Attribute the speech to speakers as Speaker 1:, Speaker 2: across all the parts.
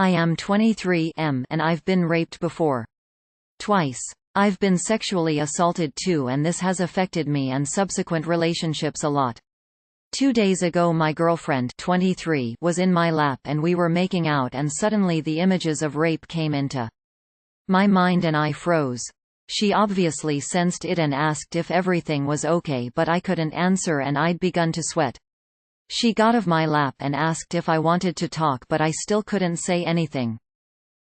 Speaker 1: I am 23 and I've been raped before. Twice. I've been sexually assaulted too, and this has affected me and subsequent relationships a lot. 2 days ago my girlfriend 23 was in my lap and we were making out, and suddenly the images of rape came into my mind and I froze. She obviously sensed it and asked if everything was okay, but I couldn't answer and I'd begun to sweat. She got off my lap and asked if I wanted to talk, but I still couldn't say anything.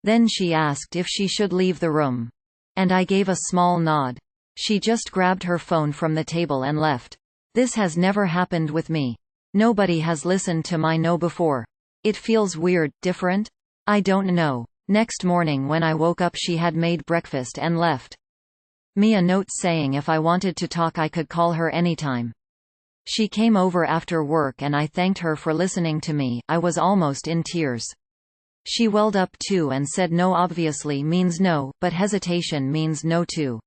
Speaker 1: Then she asked if she should leave the room. And I gave a small nod. She just grabbed her phone from the table and left. This has never happened with me. Nobody has listened to my no before. It feels weird, different? I don't know. Next morning when I woke up she had made breakfast and left me a note saying if I wanted to talk I could call her anytime. She came over after work and I thanked her for listening to me. I was almost in tears. She welled up too and said no obviously means no, but hesitation means no too.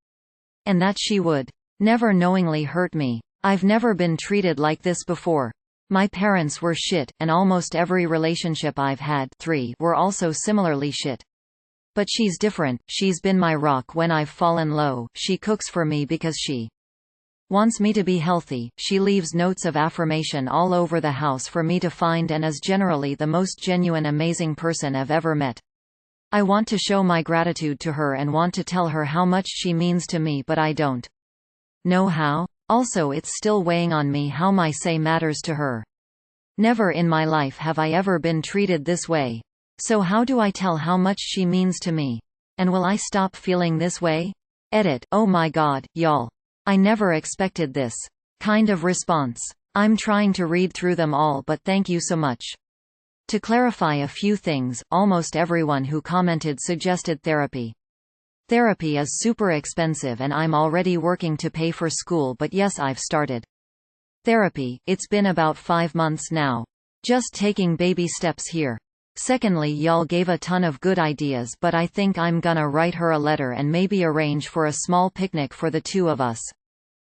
Speaker 1: And that she would never knowingly hurt me. I've never been treated like this before. My parents were shit, and almost every relationship I've had were also similarly shit. But she's different. She's been my rock when I've fallen low. She cooks for me because she wants me to be healthy. She leaves notes of affirmation all over the house for me to find and is generally the most genuine amazing person I've ever met. I want to show my gratitude to her and want to tell her how much she means to me, but I don't know how. Also, it's still weighing on me how my say matters to her. Never in my life have I ever been treated this way. So how do I tell how much she means to me? And will I stop feeling this way? Edit. Oh my god, y'all. I never expected this kind of response. I'm trying to read through them all, but thank you so much. To clarify a few things, almost everyone who commented suggested therapy. Therapy is super expensive and I'm already working to pay for school, but yes, I've started therapy. It's been about 5 months now. Just taking baby steps here. Secondly, y'all gave a ton of good ideas, but I think I'm gonna write her a letter and maybe arrange for a small picnic for the two of us.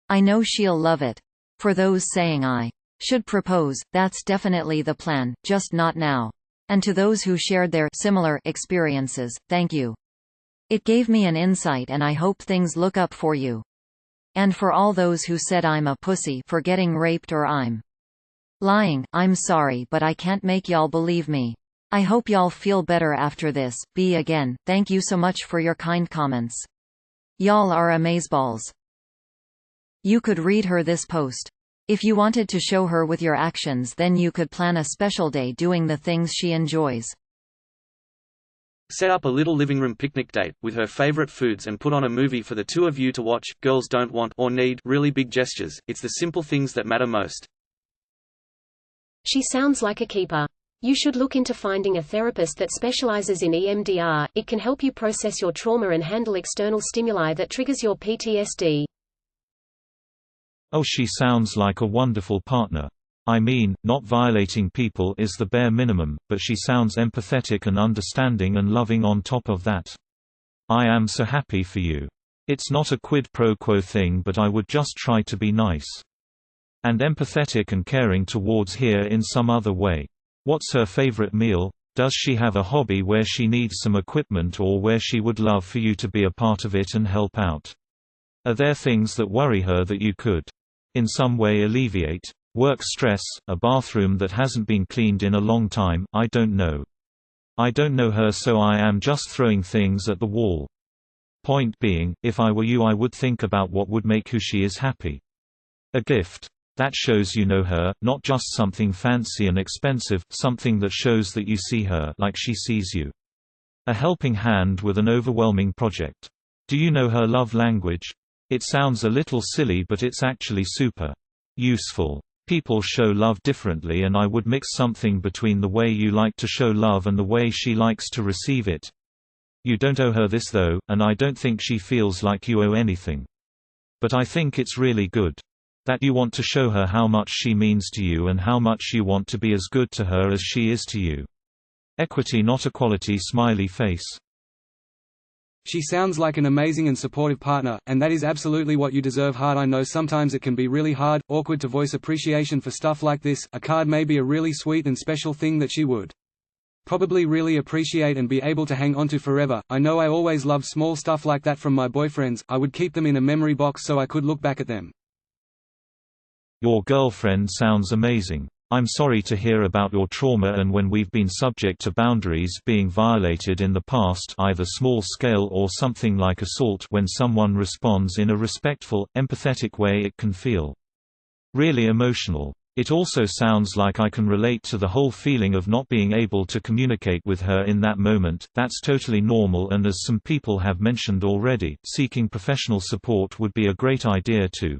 Speaker 1: I know she'll love it. For those saying I should propose, that's definitely the plan, just not now. And to those who shared their similar experiences, thank you. It gave me an insight and I hope things look up for you. And for all those who said I'm a pussy for getting raped or I'm lying, I'm sorry, but I can't make y'all believe me. I hope y'all feel better after this. Again, thank you so much for your kind comments. Y'all are amazeballs. You could read her this post. If you wanted to show her with your actions, then you could plan a special day doing the things she enjoys.
Speaker 2: Set up a little living room picnic date, with her favorite foods, and put on a movie for the two of you to watch. Girls don't want or need really big gestures, it's the simple things that matter most.
Speaker 3: She sounds like a keeper. You should look into finding a therapist that specializes in EMDR. It can help you process your trauma and handle external stimuli that triggers your PTSD.
Speaker 4: Oh, she sounds like a wonderful partner. I mean, not violating people is the bare minimum, but she sounds empathetic and understanding and loving on top of that. I am so happy for you. It's not a quid pro quo thing, but I would just try to be nice and empathetic and caring towards her in some other way. What's her favorite meal? Does she have a hobby where she needs some equipment or where she would love for you to be a part of it and help out? Are there things that worry her that you could, in some way, alleviate? Work stress, a bathroom that hasn't been cleaned in a long time, I don't know. I don't know her, so I am just throwing things at the wall. Point being, if I were you I would think about what would make who she is happy. A gift. That shows you know her, not just something fancy and expensive, something that shows that you see her like she sees you. A helping hand with an overwhelming project. Do you know her love language? It sounds a little silly, but it's actually super useful. People show love differently, and I would mix something between the way you like to show love and the way she likes to receive it. You don't owe her this though, and I don't think she feels like you owe anything. But I think it's really good that you want to show her how much she means to you and how much you want to be as good to her as she is to you. Equity, not equality. Smiley face.
Speaker 5: She sounds like an amazing and supportive partner, and that is absolutely what you deserve. Hard. I know sometimes it can be really hard, awkward to voice appreciation for stuff like this. A card may be a really sweet and special thing that she would probably really appreciate and be able to hang onto forever. I know I always loved small stuff like that from my boyfriends. I would keep them in a memory box so I could look back at them.
Speaker 4: Your girlfriend sounds amazing. I'm sorry to hear about your trauma and when we've been subject to boundaries being violated in the past, either small scale or something like assault. When someone responds in a respectful, empathetic way, it can feel really emotional. It also sounds like I can relate to the whole feeling of not being able to communicate with her in that moment. That's totally normal, and as some people have mentioned already, seeking professional support would be a great idea to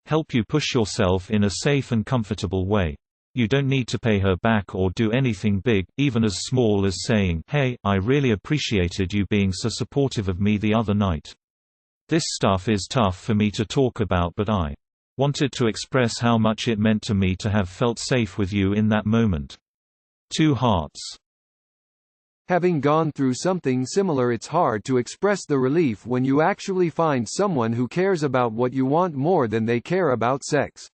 Speaker 4: help you push yourself in a safe and comfortable way. You don't need to pay her back or do anything big, even as small as saying, "Hey, I really appreciated you being so supportive of me the other night. This stuff is tough for me to talk about, but I wanted to express how much it meant to me to have felt safe with you in that moment." 2 hearts.
Speaker 6: Having gone through something similar, it's hard to express the relief when you actually find someone who cares about what you want more than they care about sex.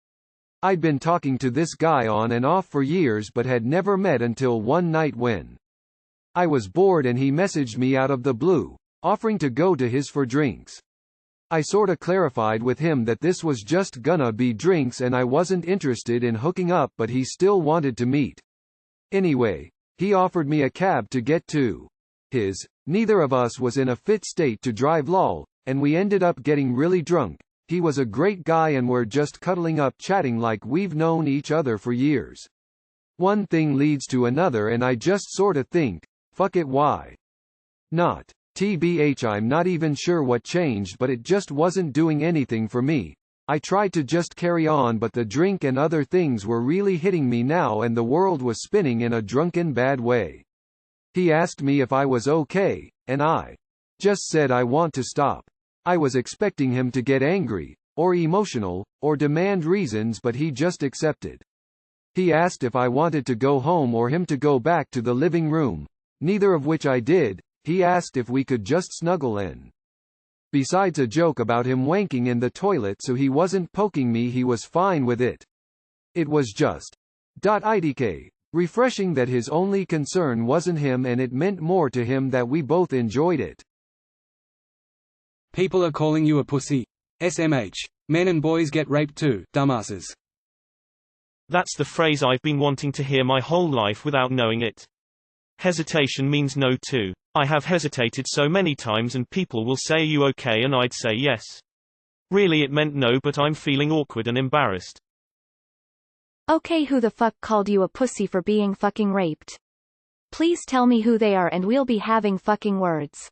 Speaker 6: I'd been talking to this guy on and off for years but had never met until one night when I was bored and he messaged me out of the blue, offering to go to his for drinks. I sorta clarified with him that this was just gonna be drinks and I wasn't interested in hooking up, but he still wanted to meet. Anyway, he offered me a cab to get to his. Neither of us was in a fit state to drive lol, and we ended up getting really drunk. He was a great guy and we're just cuddling up chatting like we've known each other for years. One thing leads to another and I just sorta think, fuck it, why not? TBH, I'm not even sure what changed, but it just wasn't doing anything for me. I tried to just carry on, but the drink and other things were really hitting me now and the world was spinning in a drunken bad way. He asked me if I was okay, and I just said I want to stop. I was expecting him to get angry, or emotional, or demand reasons, but he just accepted. He asked if I wanted to go home or him to go back to the living room, neither of which I did. He asked if we could just snuggle in. Besides a joke about him wanking in the toilet so he wasn't poking me, he was fine with it. It was just idk. Refreshing that his only concern wasn't him and it meant more to him that we both enjoyed it.
Speaker 5: People are calling you a pussy. SMH. Men and boys get raped too, dumbasses.
Speaker 7: That's the phrase I've been wanting to hear my whole life without knowing it. Hesitation means no too. I have hesitated so many times and people will say, "Are you okay?" and I'd say yes. Really it meant no, but I'm feeling awkward and embarrassed.
Speaker 8: Okay, who the fuck called you a pussy for being fucking raped? Please tell me who they are and we'll be having fucking words.